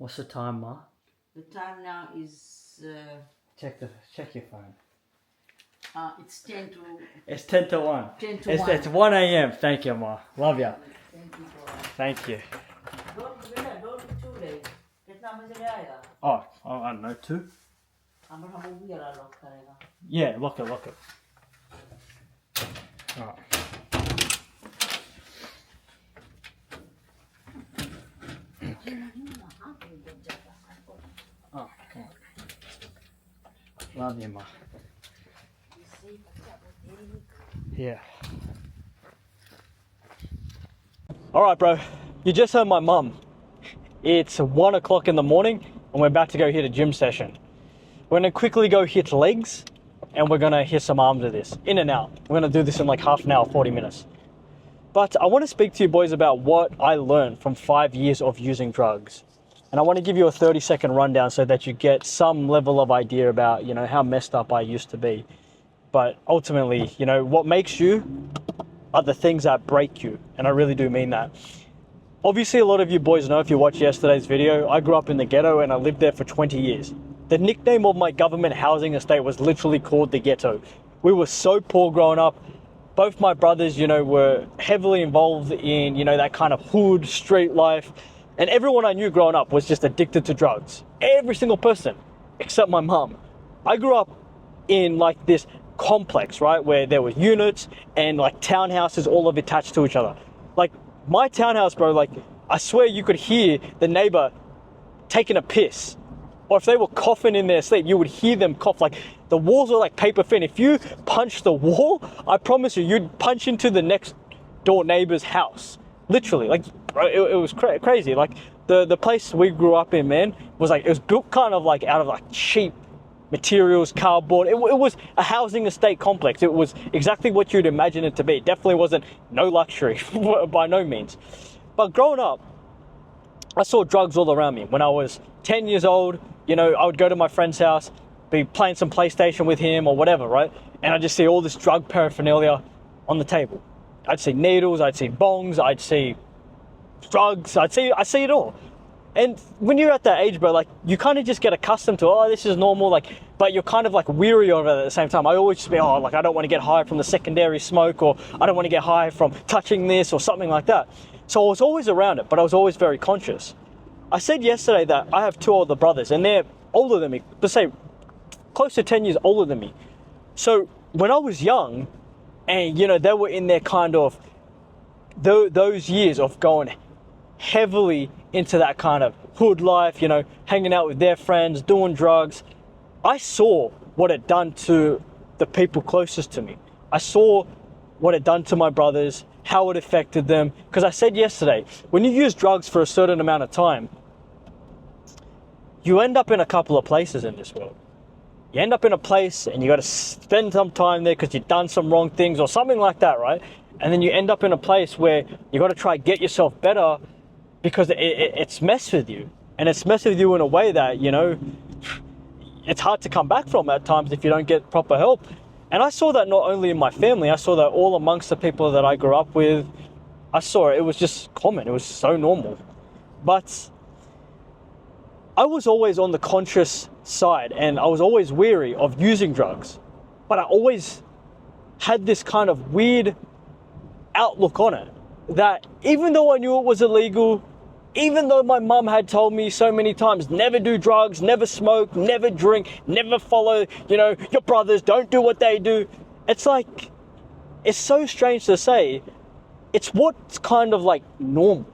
What's the time, Ma? The time now is Check your phone. it's 10 to It's 10 to 1. 10 to It's 1. 1 a.m. Thank you, Ma. Love ya. Thank you, boy. Thank you. Don't be too late. कितना बजे ले आएगा? Oh, I don't know, 2? हम वो भी अला lock करेगा. Yeah, lock it. Alright. Oh, come on. Love you, Ma. Yeah. Alright, bro. You just heard my mum. It's 1 o'clock in the morning and we're about to go hit a gym session. We're going to quickly go hit legs and we're going to hit some arms with this. In and out. We're going to do this in like half an hour, 40 minutes. But I want to speak to you boys about what I learned from 5 years of using drugs. And I want to give you a 30-second rundown so that you get some level of idea about, how messed up I used to be. But ultimately, what makes you are the things that break you. And I really do mean that. Obviously, a lot of you boys know, if you watched yesterday's video, I grew up in the ghetto and I lived there for 20 years. The nickname of my government housing estate was literally called the ghetto. We were so poor growing up. Both my brothers, were heavily involved in, that kind of hood, street life. And everyone I knew growing up was just addicted to drugs. Every single person, except my mum. I grew up in like this complex, right? Where there were units and like townhouses all of attached to each other. Like my townhouse, bro, like I swear you could hear the neighbor taking a piss. Or if they were coughing in their sleep, you would hear them cough. Like the walls were like paper thin. If you punched the wall, I promise you, you'd punch into the next door neighbor's house. Literally, like it was crazy. Like the place we grew up in, man, was like, it was built kind of like out of like cheap materials, cardboard. It was a housing estate complex. It was exactly what you'd imagine it to be. It definitely wasn't no luxury by no means. But growing up, I saw drugs all around me. When I was 10 years old, I would go to my friend's house, be playing some PlayStation with him or whatever, right? And I'd just see all this drug paraphernalia on the table. I'd see needles, I'd see bongs, I'd see drugs, I see it all. And when you're at that age, bro, like you kind of just get accustomed to, oh, this is normal, like, but you're kind of like weary of it at the same time. I always just be, I don't want to get high from the secondary smoke, or I don't want to get high from touching this or something like that. So I was always around it, but I was always very conscious. I said yesterday that I have 2 older brothers and they're older than me, let's say close to 10 years older than me. So when I was young and, they were in their kind of, those years of going heavily into that kind of hood life, hanging out with their friends, doing drugs, I saw what it done to the people closest to me. I saw what it done to my brothers, how it affected them. Because I said yesterday, when you use drugs for a certain amount of time, you end up in a couple of places in this world. You end up in a place and you got to spend some time there because you've done some wrong things or something like that, right? And then you end up in a place where you got to try to get yourself better because it's messed with you. And it's messed with you in a way that, it's hard to come back from at times if you don't get proper help. And I saw that not only in my family, I saw that all amongst the people that I grew up with. I saw it. It was just common. It was so normal. But I was always on the conscious side and I was always weary of using drugs. But I always had this kind of weird outlook on it, that even though I knew it was illegal, even though my mum had told me so many times, never do drugs, never smoke, never drink, never follow, your brothers, don't do what they do. It's like, it's so strange to say, it's what's kind of like normal.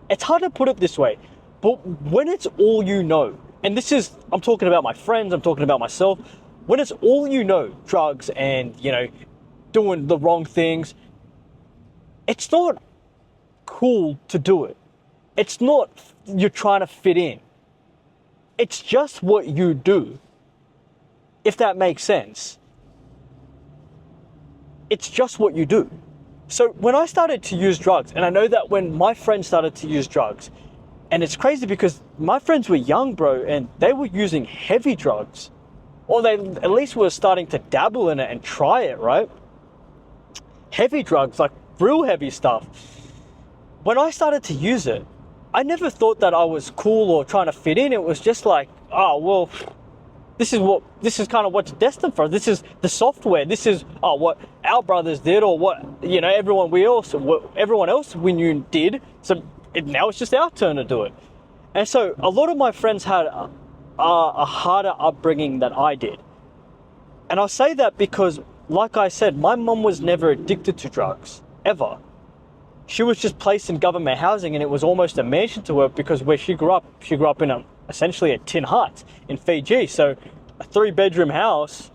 It's hard to put it this way, but when it's all you know, and I'm talking about my friends, I'm talking about myself, when it's all you know, drugs and, doing the wrong things, it's not cool to do it. It's not you're trying to fit in. It's just what you do. If that makes sense. It's just what you do. So when I started to use drugs, and I know that when my friends started to use drugs, and it's crazy because my friends were young, bro, and they were using heavy drugs. Or they at least were starting to dabble in it and try it, right? Heavy drugs, like real heavy stuff. When I started to use it, I never thought that I was cool or trying to fit in. It was just like, oh, well, this is kind of what's destined for us. This is the software. This is what our brothers did, or what everyone else we knew did. So now it's just our turn to do it. And so a lot of my friends had a harder upbringing than I did. And I'll say that because, like I said, my mum was never addicted to drugs, ever. She was just placed in government housing, and it was almost a mansion to her, because where she grew up in essentially a tin hut in Fiji. So a 3-bedroom house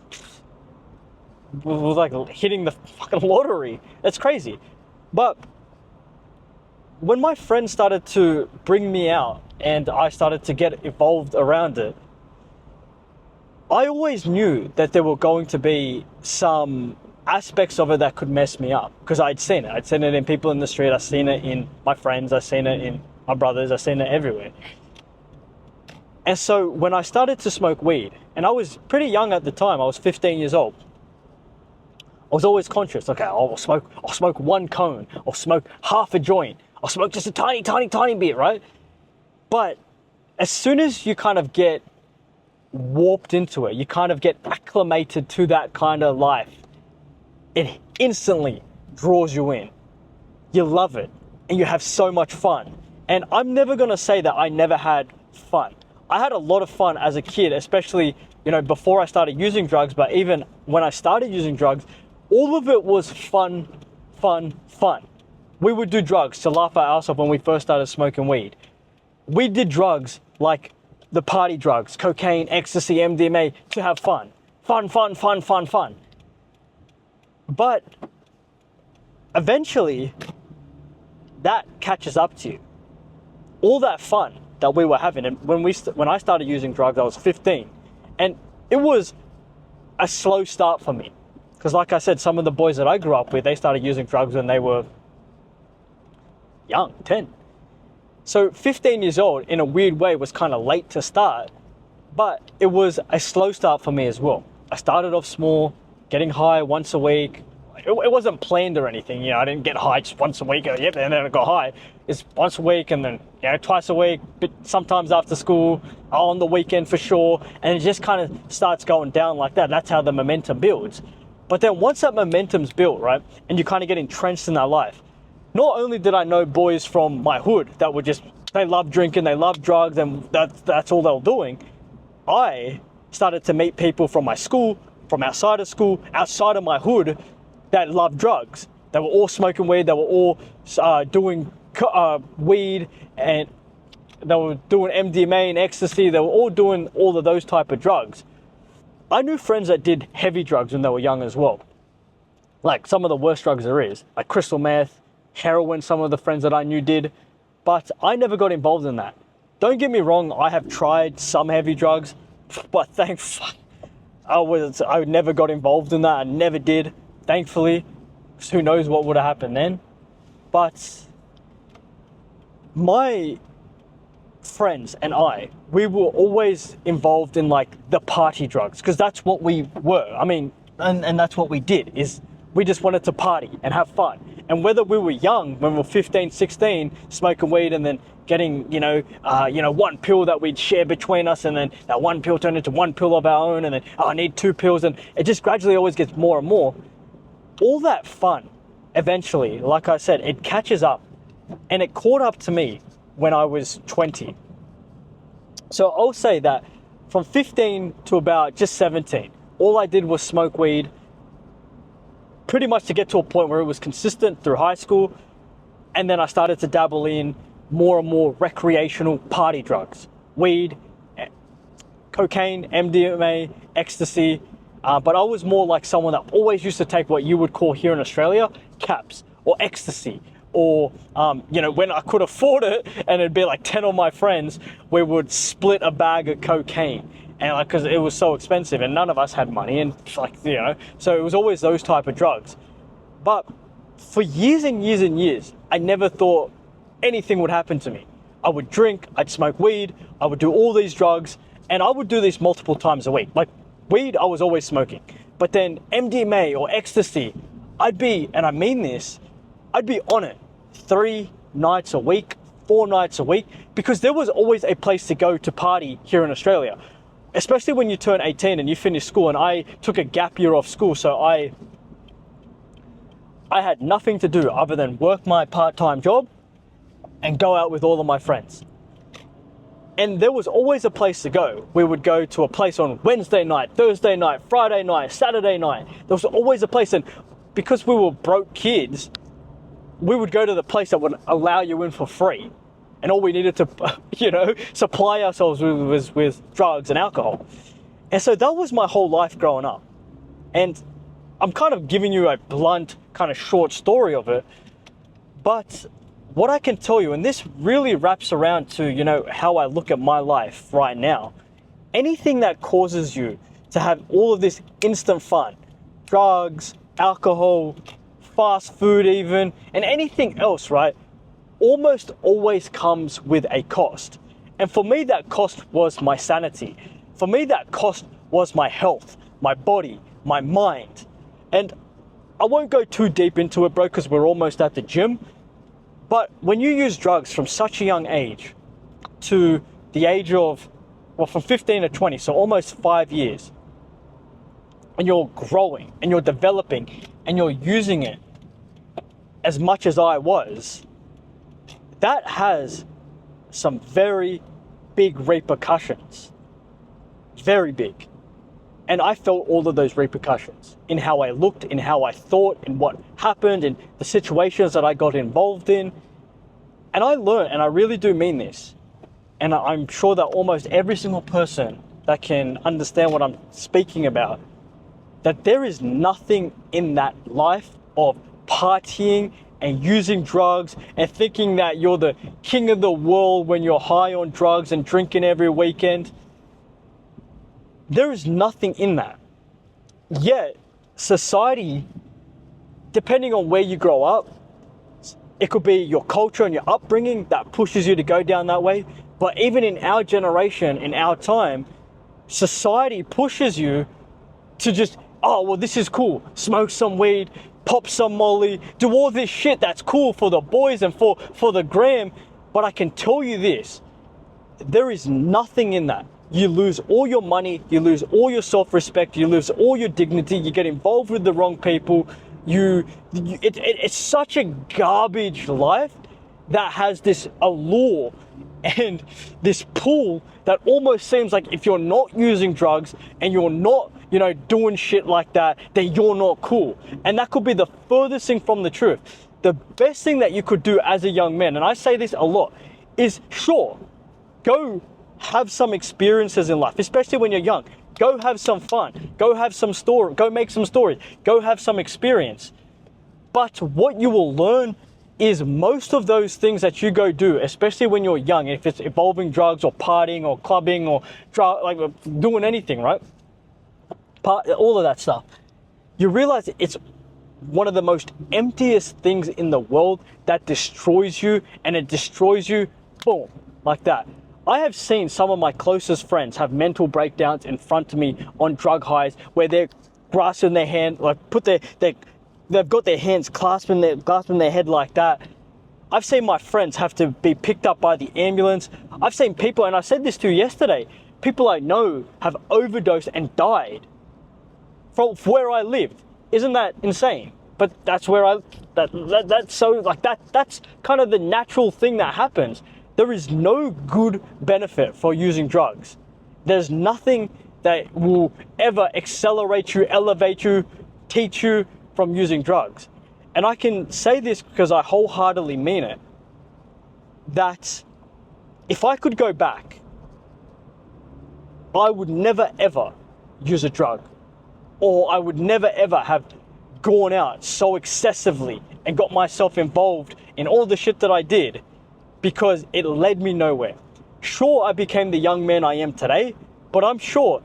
was like hitting the fucking lottery. That's crazy. But when my friends started to bring me out and I started to get involved around it, I always knew that there were going to be some aspects of it that could mess me up, because I'd seen it. I'd seen it in people in the street. I've seen it in my friends. I've seen it in my brothers. I've seen it everywhere. And so when I started to smoke weed, and I was pretty young at the time, I was 15 years old, I was always conscious. Okay, I'll smoke 1 cone. I'll smoke half a joint. I'll smoke just a tiny, tiny, tiny bit, right? But as soon as you kind of get warped into it, you kind of get acclimated to that kind of life, it instantly draws you in. You love it, and you have so much fun. And I'm never gonna say that I never had fun. I had a lot of fun as a kid, especially, before I started using drugs, but even when I started using drugs, all of it was fun. We would do drugs to laugh our ass off when we first started smoking weed. We did drugs like the party drugs, cocaine, ecstasy, MDMA, to have fun. Fun. But eventually, that catches up to you. All that fun that we were having, and when I started using drugs, I was 15, and it was a slow start for me, because like I said, some of the boys that I grew up with, they started using drugs when they were young, 10. So 15 years old, in a weird way, was kind of late to start, but it was a slow start for me as well. I started off small, getting high once a week. It wasn't planned or anything, I didn't get high just once a week, and then I got high. It's once a week, and then, twice a week, but sometimes after school, on the weekend for sure, and it just kind of starts going down like that. That's how the momentum builds. But then once that momentum's built, right, and you kind of get entrenched in that life, not only did I know boys from my hood that were they loved drinking, they loved drugs, and that's all they were doing, I started to meet people from my school, from outside of school, outside of my hood, that loved drugs. They were all smoking weed, they were all doing weed, and they were doing MDMA and ecstasy. They were all doing all of those type of drugs. I knew friends that did heavy drugs when they were young as well. Like some of the worst drugs there is, like crystal meth, heroin, some of the friends that I knew did, but I never got involved in that. Don't get me wrong, I have tried some heavy drugs, but thank fuck, I never got involved in that. I never did, thankfully. Who knows what would have happened then. But my friends and we were always involved in like the party drugs, because that's what we were. I mean, and that's what we did, is we just wanted to party and have fun. And whether we were young, when we were 15, 16, smoking weed and then getting, 1 pill that we'd share between us, and then that 1 pill turned into 1 pill of our own, and then, I need 2 pills, and it just gradually always gets more and more. All that fun, eventually, like I said, it catches up, and it caught up to me when I was 20. So I'll say that from 15 to about just 17, all I did was smoke weed, pretty much to get to a point where it was consistent through high school. And then I started to dabble in more and more recreational party drugs, weed, cocaine, MDMA, ecstasy. But I was more like someone that always used to take what you would call here in Australia, caps or ecstasy. Or, when I could afford it and it'd be like 10 of my friends, we would split a bag of cocaine. And like, cause it was so expensive and none of us had money, and so it was always those type of drugs. But for years and years and years, I never thought anything would happen to me. I would drink, I'd smoke weed, I would do all these drugs, and I would do this multiple times a week. Like weed, I was always smoking. But then MDMA or ecstasy, I'd be, and I mean this, I'd be on it 3 nights a week, 4 nights a week, because there was always a place to go to party here in Australia, especially when you turn 18 and you finish school. And I took a gap year off school, so I had nothing to do other than work my part-time job and go out with all of my friends. And there was always a place to go. We would go to a place on Wednesday night, Thursday night, Friday night, Saturday night. There was always a place, and because we were broke kids, we would go to the place that would allow you in for free. And all we needed to, supply ourselves with was drugs and alcohol. And so that was my whole life growing up. And I'm kind of giving you a blunt, kind of short story of it. But what I can tell you, and this really wraps around to, how I look at my life right now, anything that causes you to have all of this instant fun, drugs, alcohol, fast food even, and anything else, right, almost always comes with a cost. And for me, that cost was my sanity. For me, that cost was my health, my body, my mind. And I won't go too deep into it, bro, because we're almost at the gym. But when you use drugs from such a young age to the age of, from 15 to 20, so almost 5 years, and you're growing and you're developing and you're using it as much as I was, that has some very big repercussions. Very big. And I felt all of those repercussions in how I looked, in how I thought, in what happened, in the situations that I got involved in. And I learned, and I really do mean this, and I'm sure that almost every single person that can understand what I'm speaking about, that there is nothing in that life of partying and using drugs and thinking that you're the king of the world when you're high on drugs and drinking every weekend. There is nothing in that. Yet, society, depending on where you grow up, it could be your culture and your upbringing that pushes you to go down that way. But even in our generation, in our time, society pushes you to just, oh, well, this is cool. Smoke some weed, pop some Molly, do all this shit that's cool for the boys and for the gram. But I can tell you this, there is nothing in that. You lose all your money, you lose all your self-respect, you lose all your dignity, you get involved with the wrong people. It's such a garbage life that has this allure and this pull that almost seems like if you're not using drugs and you're not, doing shit like that, then you're not cool. And that could be the furthest thing from the truth. The best thing that you could do as a young man, and I say this a lot, is sure, go have some experiences in life, especially when you're young. Go have some fun. Go have some story. Go make some stories. Go have some experience. But what you will learn is most of those things that you go do, especially when you're young, if it's involving drugs or partying or clubbing or doing anything, right? All of that stuff. You realize it's one of the most emptiest things in the world that destroys you, and it destroys you, boom, like that. I have seen some of my closest friends have mental breakdowns in front of me on drug highs where they're grasping their hand, they've got their hands clasping their head like that. I've seen my friends have to be picked up by the ambulance. I've seen people, and I said this to you yesterday, people I know have overdosed and died from where I lived. Isn't that insane? But that's where that's kind of the natural thing that happens. There is no good benefit for using drugs. There's nothing that will ever accelerate you, elevate you, teach you from using drugs. And I can say this because I wholeheartedly mean it, that if I could go back, I would never ever use a drug, or I would never ever have gone out so excessively and got myself involved in all the shit that I did, because it led me nowhere. Sure, I became the young man I am today, but I'm sure,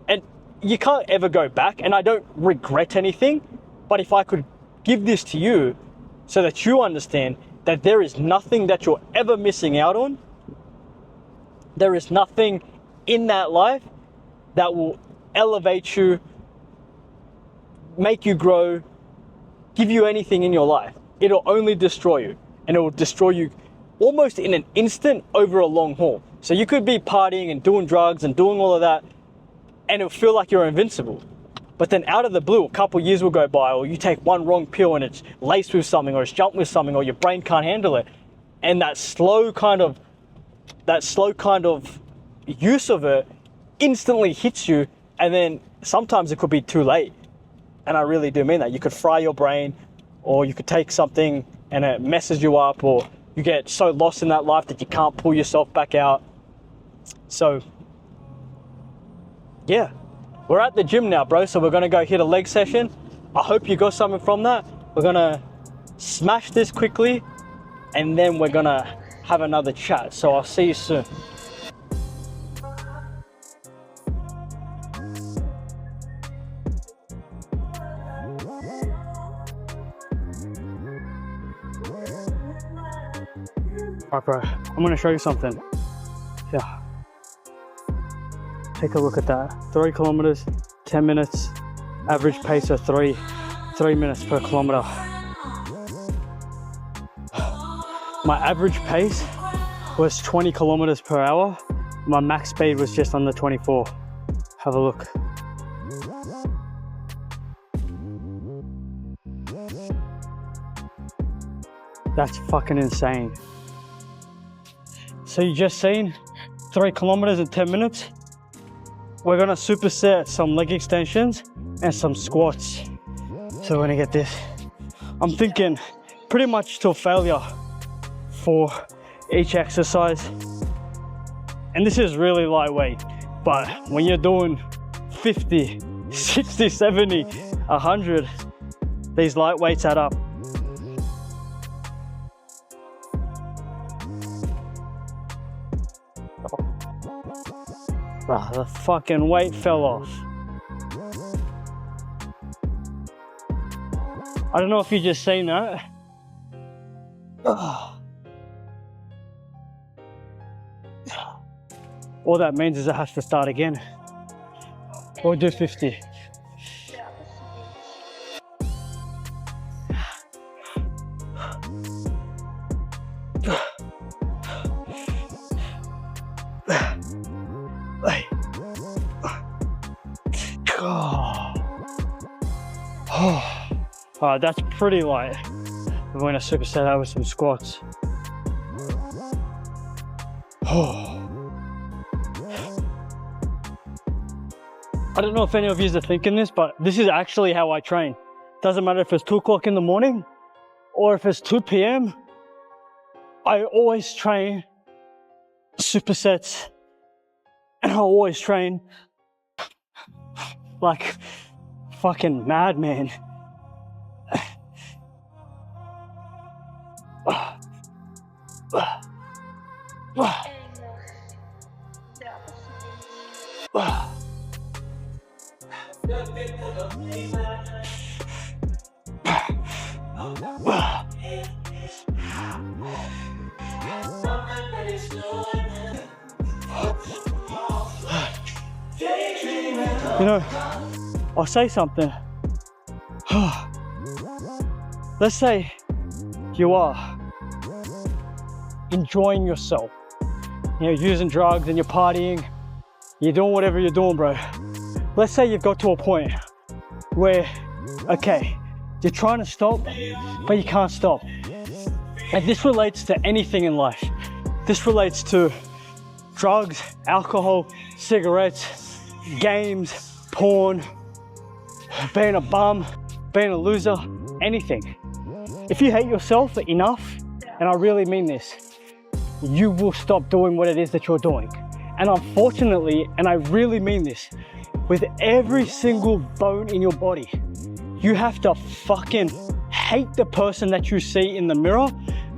and you can't ever go back, and I don't regret anything, but if I could give this to you so that you understand that there is nothing that you're ever missing out on, there is nothing in that life that will elevate you, make you grow, give you anything in your life. It'll only destroy you, and it will destroy you almost in an instant over a long haul. So you could be partying and doing drugs and doing all of that, and it'll feel like you're invincible. But then out of the blue, a couple years will go by, or you take one wrong pill and it's laced with something, or it's jumped with something, or your brain can't handle it. And that slow kind of use of it instantly hits you, and then sometimes it could be too late. And I really do mean that. You could fry your brain, or you could take something and it messes you up, or you get so lost in that life that you can't pull yourself back out. So yeah, we're at the gym now, bro, so we're gonna go hit a leg session. I hope you got something from that. We're gonna smash this quickly, and then we're gonna have another chat. So I'll see you soon. Alright, bro, I'm gonna show you something. Yeah. Take a look at that. 3 kilometers, 10 minutes, average pace of 3 minutes per kilometer. My average pace was 20 kilometers per hour. My max speed was just under 24. Have a look. That's fucking insane. So you just seen 3 kilometers in 10 minutes. We're gonna superset some leg extensions and some squats. So we're gonna get this. I'm thinking pretty much till failure for each exercise. And this is really lightweight, but when you're doing 50, 60, 70, 100, these lightweights add up. Oh, the fucking weight fell off. I don't know if you just seen that. All that means is it has to start again. Or do 50. Alright, that's pretty light. We're going to superset that with some squats. I don't know if any of you are thinking this, but this is actually how I train. Doesn't matter if it's 2 o'clock in the morning or if it's 2 p.m. I always train supersets, and I always train like fucking madman. You know, I'll say something. Let's say you are enjoying yourself. You know, using drugs and you're partying, you're doing whatever you're doing, bro. Let's say you've got to a point where, okay, you're trying to stop, but you can't stop. And this relates to anything in life. This relates to drugs, alcohol, cigarettes, games, porn, being a bum, being a loser, anything. If you hate yourself enough, and I really mean this, you will stop doing what it is that you're doing. And unfortunately, and I really mean this, with every single bone in your body, you have to fucking hate the person that you see in the mirror,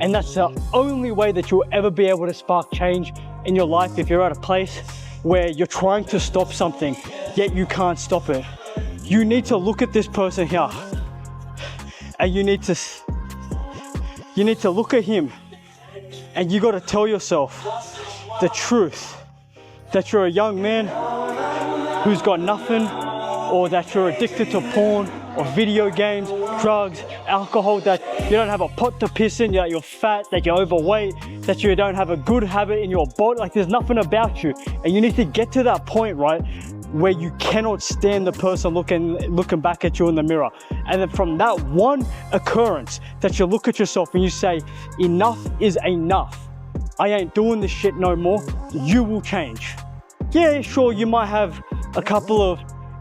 and that's the only way that you'll ever be able to spark change in your life. If you're at a place where you're trying to stop something, yet you can't stop it, you need to look at this person here, and you need to look at him, and you got to tell yourself the truth, that you're a young man who's got nothing, or that you're addicted to porn of video games, drugs, alcohol, that you don't have a pot to piss in, that you're fat, that you're overweight, that you don't have a good habit in your body. Like, there's nothing about you. And you need to get to that point, right, where you cannot stand the person looking back at you in the mirror. And then from that one occurrence that you look at yourself and you say, enough is enough. I ain't doing this shit no more. You will change. Yeah, sure, you might have a couple of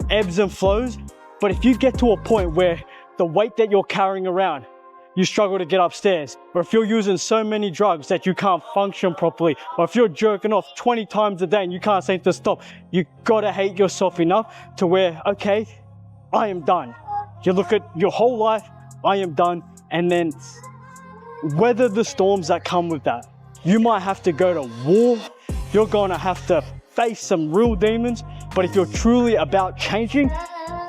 ebbs and flows, but if you get to a point where the weight that you're carrying around, you struggle to get upstairs, or if you're using so many drugs that you can't function properly, or if you're jerking off 20 times a day and you can't seem to stop, you gotta hate yourself enough to where, okay, I am done. You look at your whole life, I am done, and then weather the storms that come with that. You might have to go to war, you're gonna have to face some real demons, but if you're truly about changing,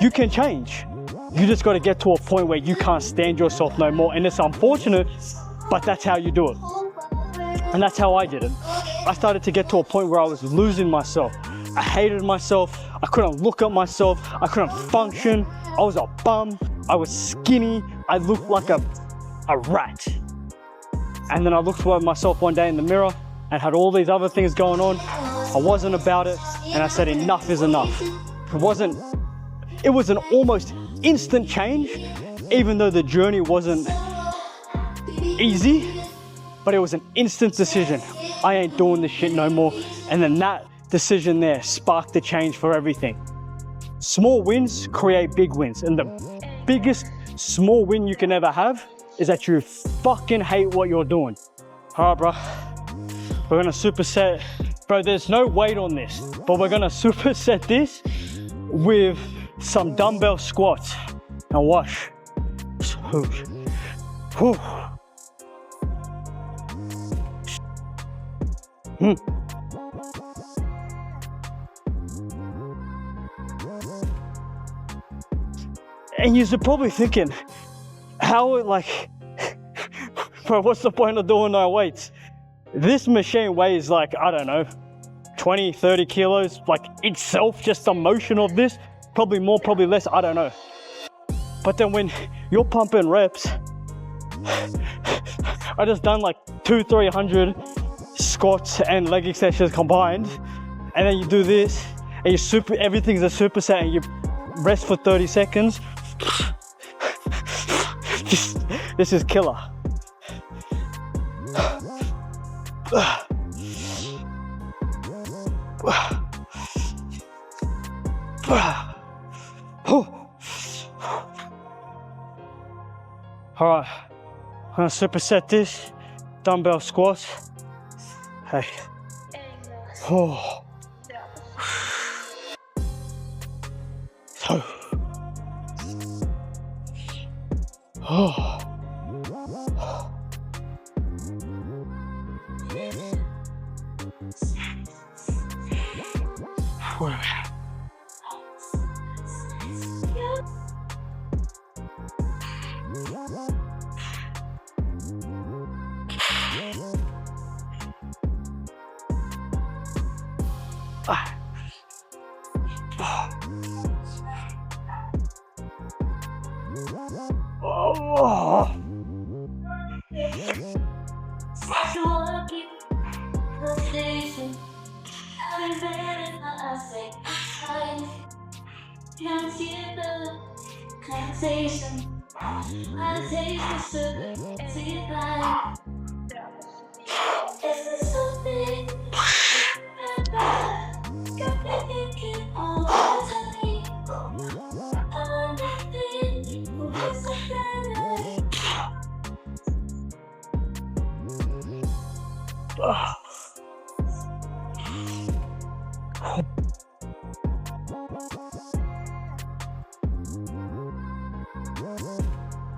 you can change. You just got to get to a point where you can't stand yourself no more. And it's unfortunate, but that's how you do it. And that's how I did it. I started to get to a point where I was losing myself. I hated myself. I couldn't look at myself. I couldn't function. I was a bum. I was skinny. I looked like a rat. And then I looked at myself one day in the mirror and had all these other things going on. I wasn't about it. And I said, enough is enough. It was an almost instant change, even though the journey wasn't easy, but it was an instant decision. I ain't doing this shit no more. And then that decision there sparked the change for everything. Small wins create big wins. And the biggest small win you can ever have is that you fucking hate what you're doing. All right, bro. We're gonna superset. Bro, there's no weight on this, but we're gonna superset this with some dumbbell squats. Now watch. And you're probably thinking, how, like, bro, what's the point of doing no weights? This machine weighs like, I don't know, 20, 30 kilos, like itself, just the motion of this. Probably more, probably less, I don't know. But then when you're pumping reps, I just done like 200-300 squats and leg extensions combined, and then you do this, and everything's a superset, and you rest for 30 seconds. This is killer. All right, I'm gonna superset this dumbbell squats. Hey. Oh. Oh. Oh.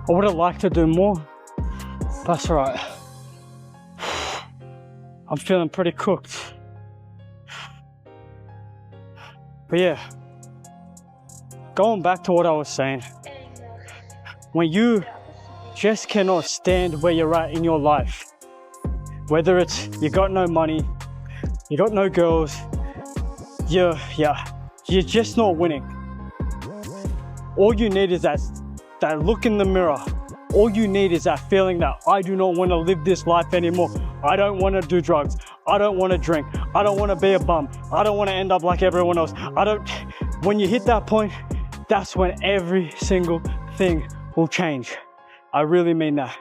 I would have liked to do more. That's all right. I'm feeling pretty cooked. But yeah, going back to what I was saying, when you just cannot stand where you're at in your life, whether it's you got no money, you got no girls, you're just not winning. All you need is that that look in the mirror, all you need is that feeling that I do not want to live this life anymore. I don't want to do drugs. I don't want to drink. I don't want to be a bum. I don't want to end up like everyone else. When you hit that point, that's when every single thing will change. I really mean that.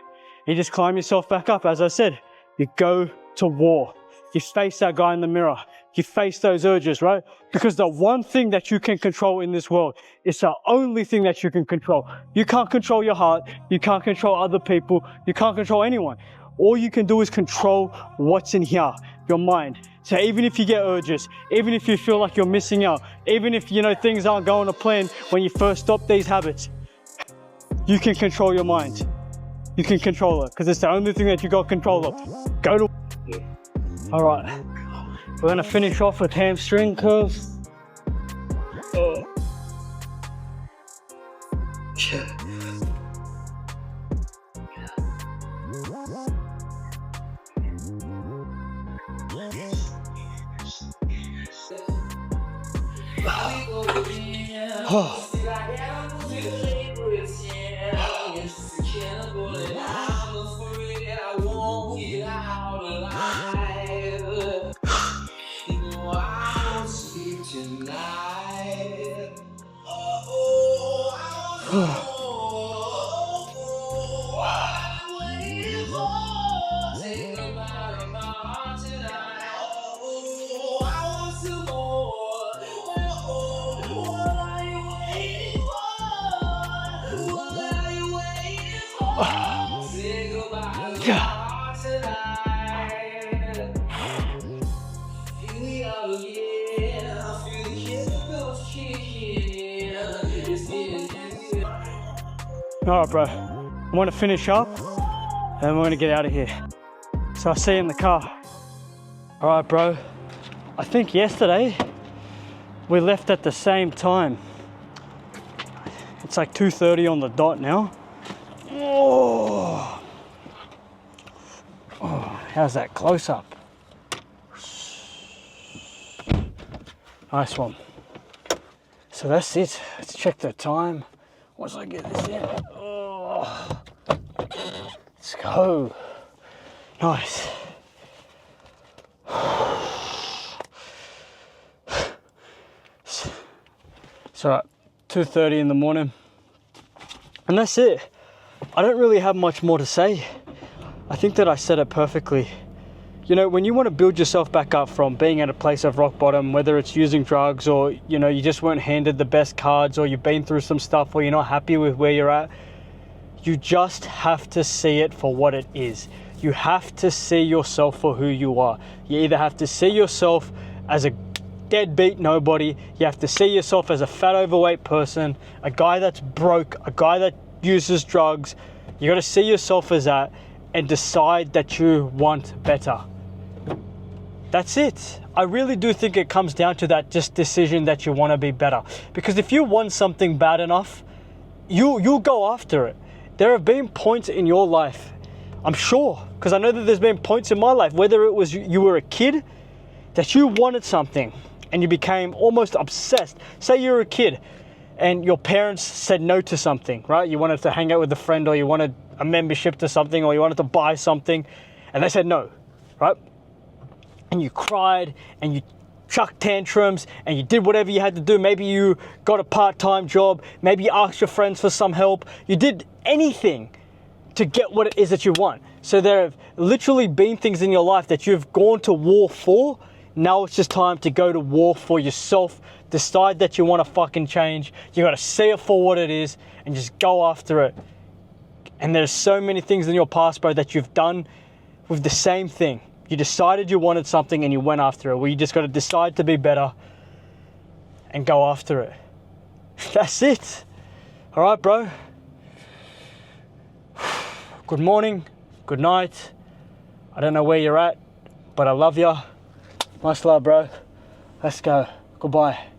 You just climb yourself back up. As I said, you go to war. You face that guy in the mirror. You face those urges, right? Because the one thing that you can control in this world is the only thing that you can control. You can't control your heart. You can't control other people. You can't control anyone. All you can do is control what's in here, your mind. So even if you get urges, even if you feel like you're missing out, even if, things aren't going to plan when you first stop these habits, you can control your mind. You can control it because it's the only thing that you got control of. Go to... All right. We're gonna finish off with hamstring curls. All right, bro. I want to finish up and we're going to get out of here. So I'll see you in the car. All right, bro. I think yesterday we left at the same time. It's like 2:30 on the dot now. Oh, how's that close up? Nice one. So that's it. Let's check the time. Once I get this in. Oh, let's go. Nice. So 2:30 in the morning. And that's it. I don't really have much more to say. I think that I said it perfectly. When you want to build yourself back up from being at a place of rock bottom, whether it's using drugs or, you just weren't handed the best cards or you've been through some stuff or you're not happy with where you're at, you just have to see it for what it is. You have to see yourself for who you are. You either have to see yourself as a deadbeat nobody, you have to see yourself as a fat, overweight person, a guy that's broke, a guy that uses drugs. You got to see yourself as that and decide that you want better. That's it. I really do think it comes down to that just decision that you want to be better. Because if you want something bad enough, you'll go after it. There have been points in your life, I'm sure, because I know that there's been points in my life, whether it was you were a kid, that you wanted something and you became almost obsessed. Say you were a kid and your parents said no to something, right? You wanted to hang out with a friend or you wanted a membership to something or you wanted to buy something and they said no, right? And you cried and you chucked tantrums and you did whatever you had to do. Maybe you got a part-time job. Maybe you asked your friends for some help. You did anything to get what it is that you want. So there have literally been things in your life that you've gone to war for. Now it's just time to go to war for yourself. Decide that you want to fucking change. You got to see it for what it is and just go after it. And there's so many things in your past, bro, that you've done with the same thing. You decided you wanted something and you went after it. Well, you just got to decide to be better and go after it. That's it. All right, bro. Good morning. Good night. I don't know where you're at, but I love you. Much love, bro. Let's go. Goodbye.